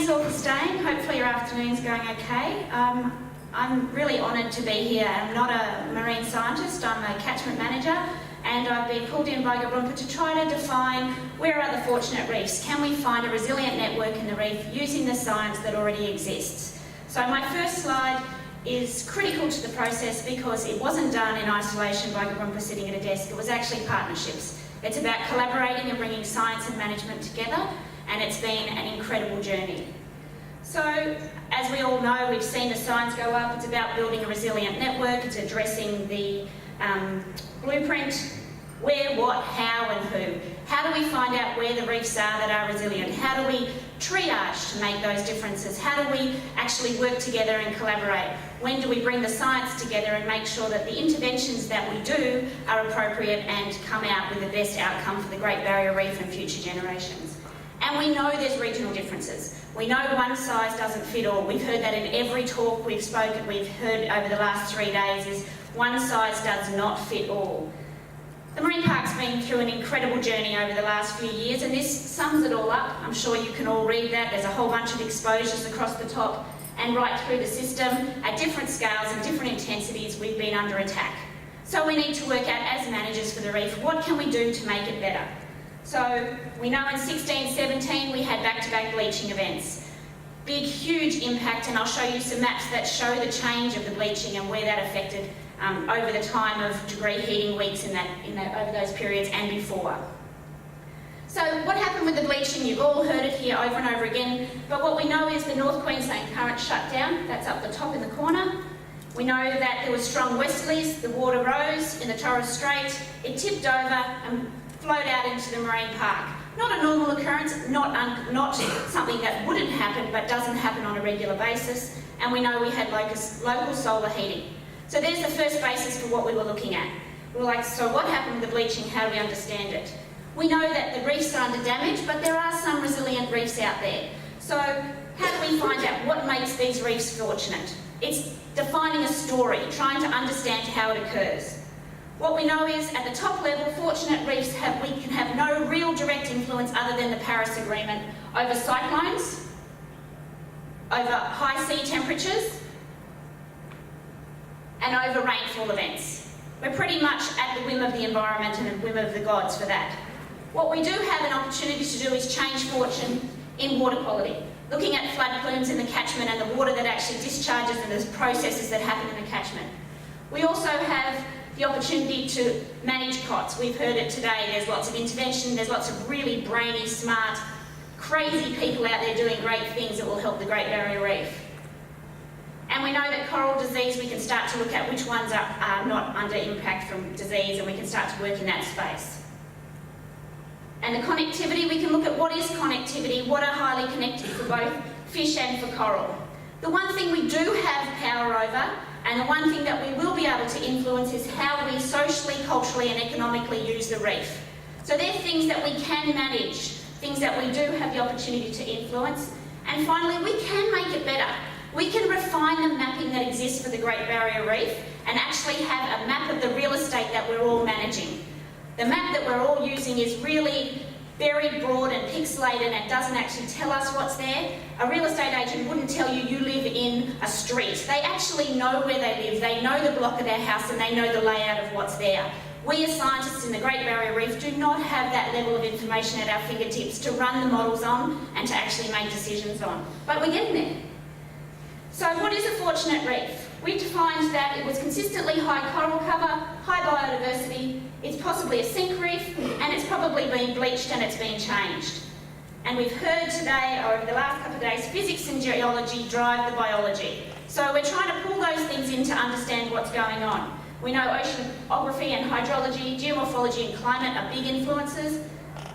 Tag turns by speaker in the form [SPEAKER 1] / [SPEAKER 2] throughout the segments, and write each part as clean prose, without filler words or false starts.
[SPEAKER 1] thanks all for staying. Hopefully your afternoon's going okay. I'm really honoured to be here. I'm not a marine scientist, I'm a catchment manager, and I've been pulled in by Garumpa to try to define where are the fortunate reefs. Can we find a resilient network in the reef using the science that already exists? So my first slide is critical to the process because it wasn't done in isolation by Garumpa sitting at a desk. It was actually partnerships. It's about collaborating and bringing science and management together, and it's been an incredible journey. So, as we all know, we've seen the science go up. It's about building a resilient network. It's addressing the blueprint, where, what, how and who. How do we find out where the reefs are that are resilient? How do we triage to make those differences? How do we actually work together and collaborate? When do we bring the science together and make sure that the interventions that we do are appropriate and come out with the best outcome for the Great Barrier Reef and future generations? And we know there's regional differences. We know one size doesn't fit all. We've heard that in every talk we've heard over the last 3 days is one size does not fit all. The Marine Park's been through an incredible journey over the last few years, and this sums it all up. I'm sure you can all read that. There's a whole bunch of exposures across the top and right through the system. At different scales and different intensities, we've been under attack. So we need to work out, as managers for the reef, what can we do to make it better? So we know in 16-17 we had back-to-back bleaching events. Big, huge impact, and I'll show you some maps that show the change of the bleaching and where that affected over the time of degree heating weeks over those periods and before. So what happened with the bleaching? You've all heard it here over and over again, but what we know is the North Queensland current shut down. That's up the top in the corner. We know that there were strong westerlies, the water rose in the Torres Strait, it tipped over and flowed out into the marine park. Not a normal occurrence, not something that wouldn't happen, but doesn't happen on a regular basis. And we know we had local solar heating. So there's the first basis for what we were looking at. We were like, so what happened with the bleaching? How do we understand it? We know that the reefs are under damage, but there are some resilient reefs out there. So how do we find out what makes these reefs fortunate? It's defining a story, trying to understand how it occurs. What we know is, at the top level, fortunate reefs we can have no real direct influence other than the Paris Agreement over cyclones, over high sea temperatures, and over rainfall events. We're pretty much at the whim of the environment and the whim of the gods for that. What we do have an opportunity to do is change fortune in water quality, looking at flood plumes in the catchment and the water that actually discharges and the processes that happen in the catchment. We also have the opportunity to manage COTS. We've heard it today. There's lots of intervention. There's lots of really brainy, smart, crazy people out there doing great things that will help the Great Barrier Reef. And we know that coral disease, we can start to look at which ones are not under impact from disease, and we can start to work in that space. And the connectivity, we can look at what is connectivity, what are highly connected for both fish and for coral. The one thing we do have power over, and the one thing that we will be able to influence, is how we socially, culturally and economically use the reef. So they're things that we can manage, things that we do have the opportunity to influence. And finally, we can make it better. We can refine the mapping that exists for the Great Barrier Reef and actually have a map of the real estate that we're all managing. The map that we're all using is really very broad and pixelated and doesn't actually tell us what's there. A real estate agent wouldn't tell you you live in a street. They actually know where they live, they know the block of their house and they know the layout of what's there. We as scientists in the Great Barrier Reef do not have that level of information at our fingertips to run the models on and to actually make decisions on. But we're getting there. So what is a fortunate reef? We defined that it was consistently high coral cover, high biodiversity, it's possibly a sink reef, and it's probably been bleached and it's been changed. And we've heard today, or over the last couple of days, physics and geology drive the biology. So we're trying to pull those things in to understand what's going on. We know oceanography and hydrology, geomorphology and climate are big influences,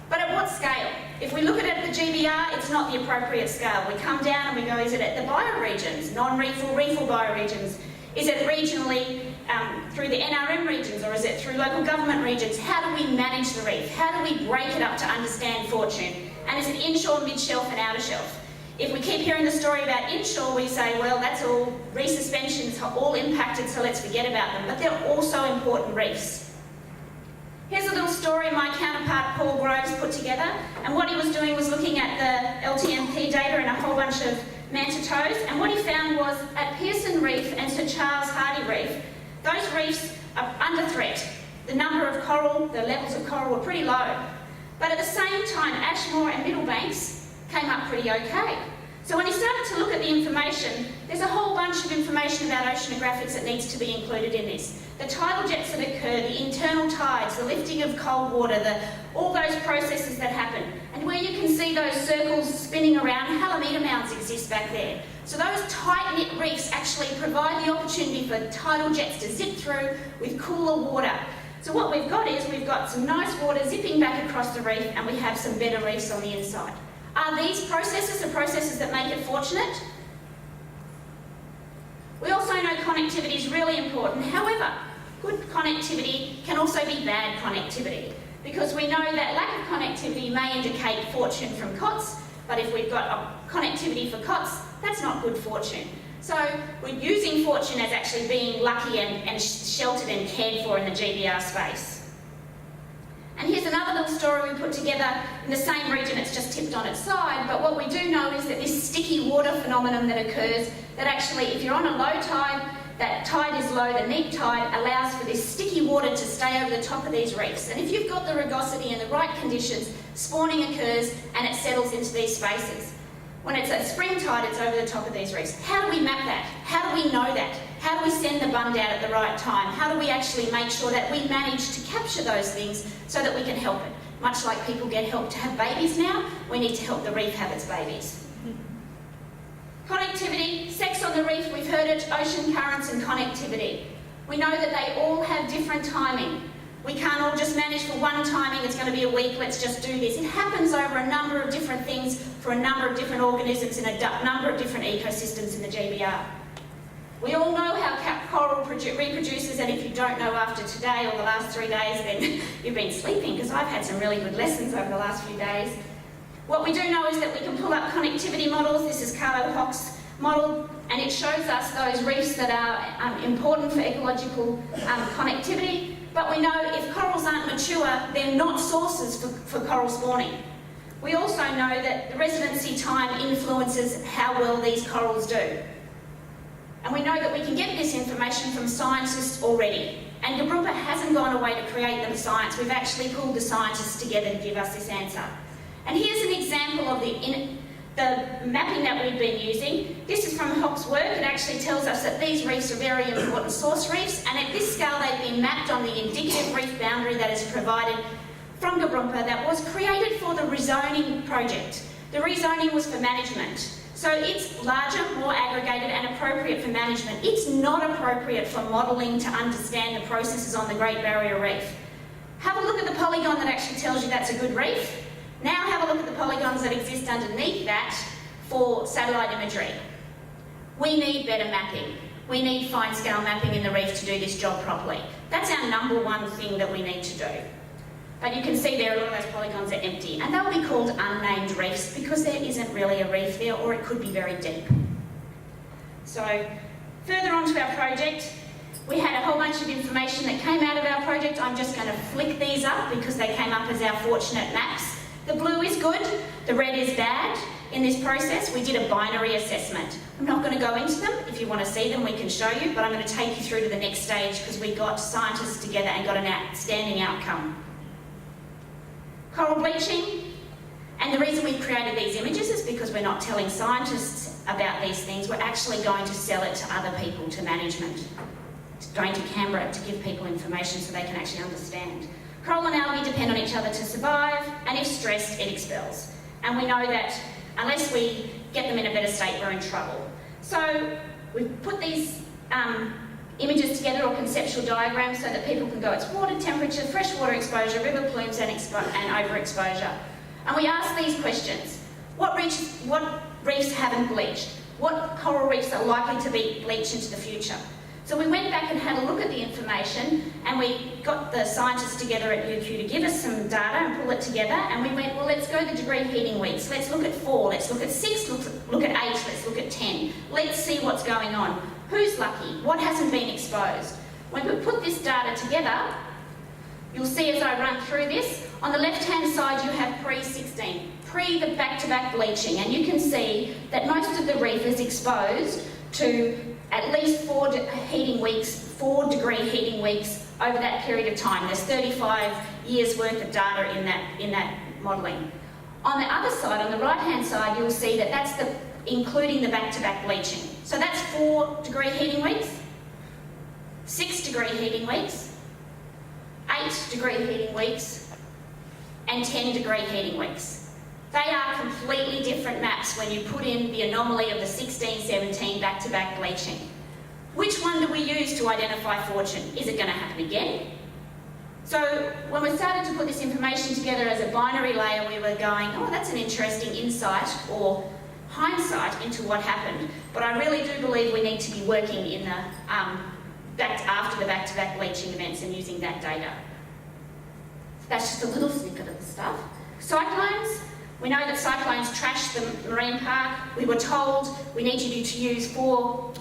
[SPEAKER 1] but at what scale? If we look at it at the GBR, it's not the appropriate scale. We come down and we go, is it at the bioregions, non-reef or reefal bioregions? Is it regionally through the NRM regions, or is it through local government regions? How do we manage the reef? How do we break it up to understand fortune? And is it inshore, mid-shelf and outer shelf? If we keep hearing the story about inshore, we say, well, that's all, reef suspensions are all impacted, so let's forget about them. But they're also important reefs. Here's a little story my counterpart counterpart Paul Groves put together. And what he was doing was looking at the LTMP data in a whole bunch of manta toes, and what he found was at Pearson Reef and Sir Charles Hardy Reef, those reefs are under threat. The number of coral, the levels of coral were pretty low. But at the same time, Ashmore and Middlebanks came up pretty okay. So when he started to look at the information, there's a whole bunch of information about oceanographics that needs to be included in this. The tidal jets that occur, the internal tides, the lifting of cold water, all those processes that happen. And where you can see those circles spinning around, halimeda mounds exist back there. So those tight-knit reefs actually provide the opportunity for tidal jets to zip through with cooler water. So what we've got is we've got some nice water zipping back across the reef, and we have some better reefs on the inside. Are these processes the processes that make it fortunate? We also know connectivity is really important. However, good connectivity can also be bad connectivity, because we know that lack of connectivity may indicate fortune from cots, but if we've got a connectivity for cots, that's not good fortune. So we're using fortune as actually being lucky and sheltered and cared for in the GBR space. And here's another little story we put together in the same region, it's just tipped on its side, but what we do know is that this sticky water phenomenon that occurs, that actually if you're on a low tide, that tide is low, the neap tide allows for this sticky water to stay over the top of these reefs. And if you've got the rugosity and the right conditions, spawning occurs and it settles into these spaces. When it's at spring tide, it's over the top of these reefs. How do we map that? How do we know that? How do we send the bund out at the right time? How do we actually make sure that we manage to capture those things so that we can help it? Much like people get help to have babies now, we need to help the reef have its babies. Connectivity, sex on the reef, we've heard it, ocean currents and connectivity. We know that they all have different timing. We can't all just manage for one timing, it's going to be a week, let's just do this. It happens over a number of different things for a number of different organisms in a number of different ecosystems in the GBR. We all know how coral reproduces, and if you don't know after today or the last 3 days, then you've been sleeping, because I've had some really good lessons over the last few days. What we do know is that we can pull up connectivity models. This is Carlo Hock's model, and it shows us those reefs that are important for ecological connectivity. But we know if corals aren't mature, they're not sources for coral spawning. We also know that the residency time influences how well these corals do. And we know that we can get this information from scientists already. And Gabrumpa hasn't gone away to create the science. We've actually pulled the scientists together to give us this answer. And here's an example of the mapping that we've been using. This is from Hock's work. It actually tells us that these reefs are very important source reefs, and at this scale they've been mapped on the indicative reef boundary that is provided from Gabrumpa that was created for the rezoning project. The rezoning was for management. So it's larger, more aggregated and appropriate for management. It's not appropriate for modelling to understand the processes on the Great Barrier Reef. Have a look at the polygon that actually tells you that's a good reef. Now have a look at the polygons that exist underneath that for satellite imagery. We need better mapping. We need fine-scale mapping in the reef to do this job properly. That's our number one thing that we need to do. But you can see there a lot of those polygons are empty, and they'll be called unnamed reefs because there isn't really a reef there, or it could be very deep. So, further on to our project, we had a whole bunch of information that came out of our project. I'm just going to flick these up because they came up as our fortunate maps. The blue is good, the red is bad. In this process, we did a binary assessment. I'm not going to go into them. If you want to see them, we can show you, but I'm going to take you through to the next stage because we got scientists together and got an outstanding outcome. Coral bleaching, and the reason we've created these images is because we're not telling scientists about these things, we're actually going to sell it to other people, to management. It's going to Canberra to give people information so they can actually understand. Coral and algae depend on each other to survive, and if stressed, it expels. And we know that unless we get them in a better state, we're in trouble. So we've put these images together, or conceptual diagrams, so that people can go, it's water temperature, freshwater exposure, river plumes and overexposure. And we ask these questions. What reefs haven't bleached? What coral reefs are likely to be bleached into the future? So we went back and had a look at the information, and we got the scientists together at UQ to give us some data and pull it together, and we went, well, let's go the degree heating weeks. Let's look at 4, let's look at 6, look at 8, let's look at 10. Let's see what's going on. Who's lucky? What hasn't been exposed? When we put this data together, you'll see as I run through this, On the left-hand side, you have pre-16, pre the back-to-back bleaching, and you can see that most of the reef is exposed to at least 4 degree heating weeks over that period of time. There's 35 years worth of data in that modelling. On the other side, on the right-hand side, you'll see that that's including the back-to-back bleaching. So that's 4 degree heating weeks, 6 degree heating weeks, 8 degree heating weeks, and 10 degree heating weeks. They are completely different maps when you put in the anomaly of the 16-17 back-to-back bleaching. Which one do we use to identify fortune? Is it going to happen again? So when we started to put this information together as a binary layer, we were going, oh, that's an interesting insight or hindsight into what happened. But I really do believe we need to be working in the after the back-to-back bleaching events and using that data. That's just a little snippet of the stuff. Cyclones. We know that cyclones trash the marine park. We were told we need you to use 4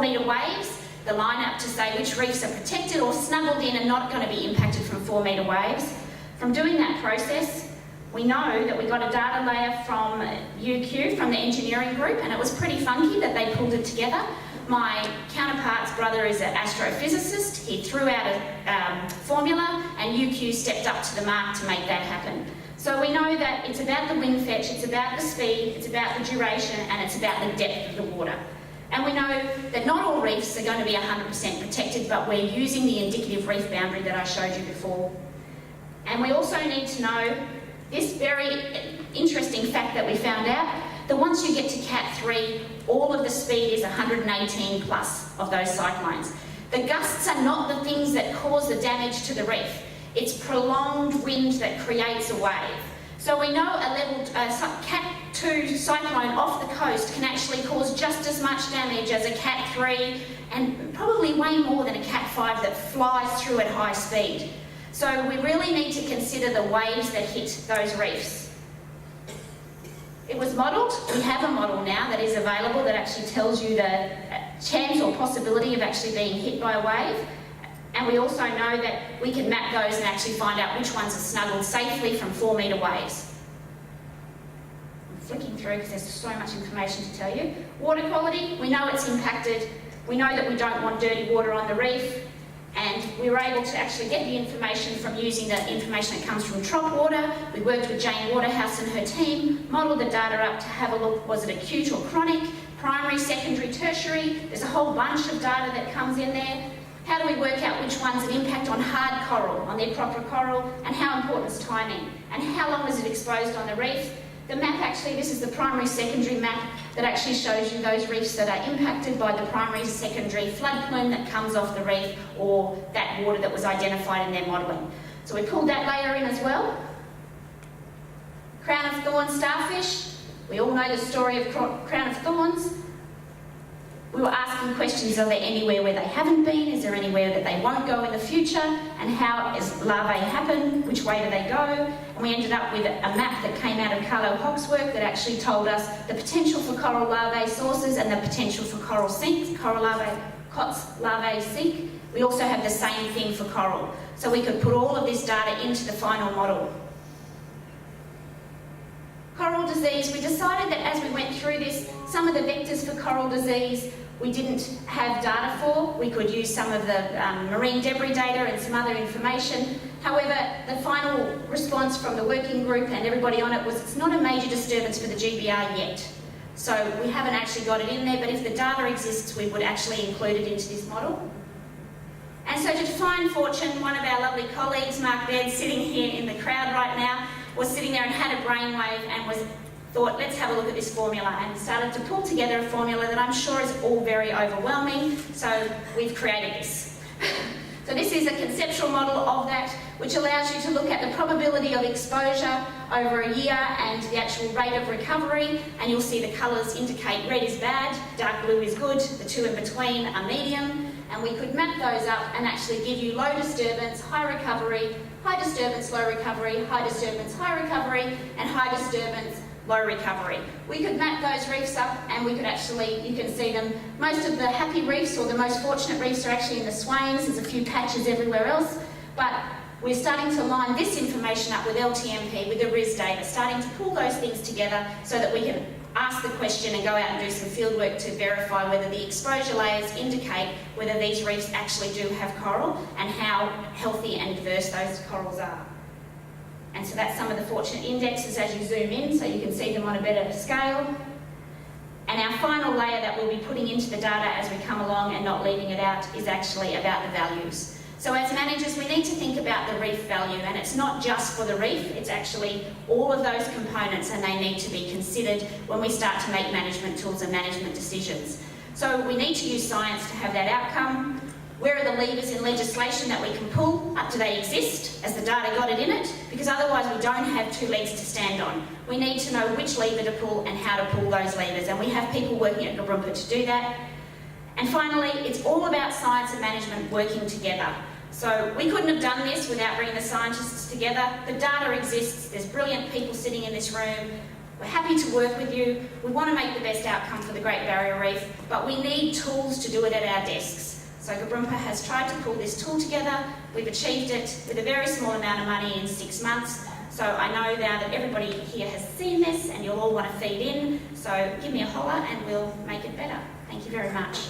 [SPEAKER 1] metre waves, the line up to say which reefs are protected or snuggled in and not going to be impacted from 4 metre waves. From doing that process, we know that we got a data layer from UQ, from the engineering group, and it was pretty funky that they pulled it together. My counterpart's brother is an astrophysicist. He threw out a formula, and UQ stepped up to the mark to make that happen. So we know that it's about the wind fetch, it's about the speed, it's about the duration, and it's about the depth of the water. And we know that not all reefs are going to be 100% protected, but we're using the indicative reef boundary that I showed you before. And we also need to know this very interesting fact that we found out, that once you get to Cat 3, all of the speed is 118 plus of those cyclones. The gusts are not the things that cause the damage to the reef. It's prolonged wind that creates a wave. So we know a Cat 2 cyclone off the coast can actually cause just as much damage as a Cat 3 and probably way more than a Cat 5 that flies through at high speed. So we really need to consider the waves that hit those reefs. It was modelled. We have a model now that is available that actually tells you the chance or possibility of actually being hit by a wave. And we also know that we can map those and actually find out which ones are snuggled safely from 4 metre waves. I'm flicking through because there's so much information to tell you. Water quality, we know it's impacted. We know that we don't want dirty water on the reef. And we were able to actually get the information from using the information that comes from Trop Water. We worked with Jane Waterhouse and her team, modelled the data up to have a look, was it acute or chronic, primary, secondary, tertiary. There's a whole bunch of data that comes in there. How do we work out which ones have impact on hard coral, on their proper coral, and how important is timing, and how long is it exposed on the reef? The map actually, this is the primary secondary map that actually shows you those reefs that are impacted by the primary secondary flood plume that comes off the reef or that water that was identified in their modelling. So we pulled that layer in as well. Crown-of-thorns starfish. We all know the story of crown-of-thorns. We were asking questions, are there anywhere where they haven't been? Is there anywhere that they won't go in the future? And how does larvae happen? Which way do they go? And we ended up with a map that came out of Carlo Hogg's work that actually told us the potential for coral larvae sources and the potential for coral sinks, coral larvae, COTS larvae sink. We also have the same thing for coral. So we could put all of this data into the final model. Coral disease, we decided that as we went through this, some of the vectors for coral disease we didn't have data for. We could use some of the marine debris data and some other information. However, the final response from the working group and everybody on it was it's not a major disturbance for the GBR yet. So we haven't actually got it in there, but if the data exists, we would actually include it into this model. And so to define fortune, one of our lovely colleagues, Mark Baird, sitting here in the crowd right now, was sitting there and had a brainwave and thought, let's have a look at this formula, and started to pull together a formula that I'm sure is all very overwhelming, so we've created this. So this is a conceptual model of that, which allows you to look at the probability of exposure over a year and the actual rate of recovery, and you'll see the colours indicate red is bad, dark blue is good, the two in between are medium, and we could map those up and actually give you low disturbance, high recovery, high disturbance, low recovery, high disturbance, high recovery, and high disturbance, low recovery. We could map those reefs up and we could actually, you can see them, most of the happy reefs or the most fortunate reefs are actually in the Swains. There's a few patches everywhere else, but we're starting to line this information up with LTMP, with the RIS data, starting to pull those things together so that we can ask the question and go out and do some field work to verify whether the exposure layers indicate whether these reefs actually do have coral and how healthy and diverse those corals are. And so that's some of the fortunate indexes as you zoom in, so you can see them on a better scale. And our final layer that we'll be putting into the data as we come along and not leaving it out is actually about the values. So as managers, we need to think about the reef value, and it's not just for the reef, it's actually all of those components, and they need to be considered when we start to make management tools and management decisions. So we need to use science to have that outcome. Where are the levers in legislation that we can pull? Do they exist? Has the data got it in it? Because otherwise we don't have two legs to stand on. We need to know which lever to pull and how to pull those levers, and we have people working at Garoompa to do that. And finally, it's all about science and management working together. So we couldn't have done this without bringing the scientists together. The data exists, there's brilliant people sitting in this room. We're happy to work with you. We want to make the best outcome for the Great Barrier Reef, but we need tools to do it at our desks. So Garoompa has tried to pull this tool together. We've achieved it with a very small amount of money in 6 months. So I know now that everybody here has seen this and you'll all want to feed in. So give me a holler and we'll make it better. Thank you very much.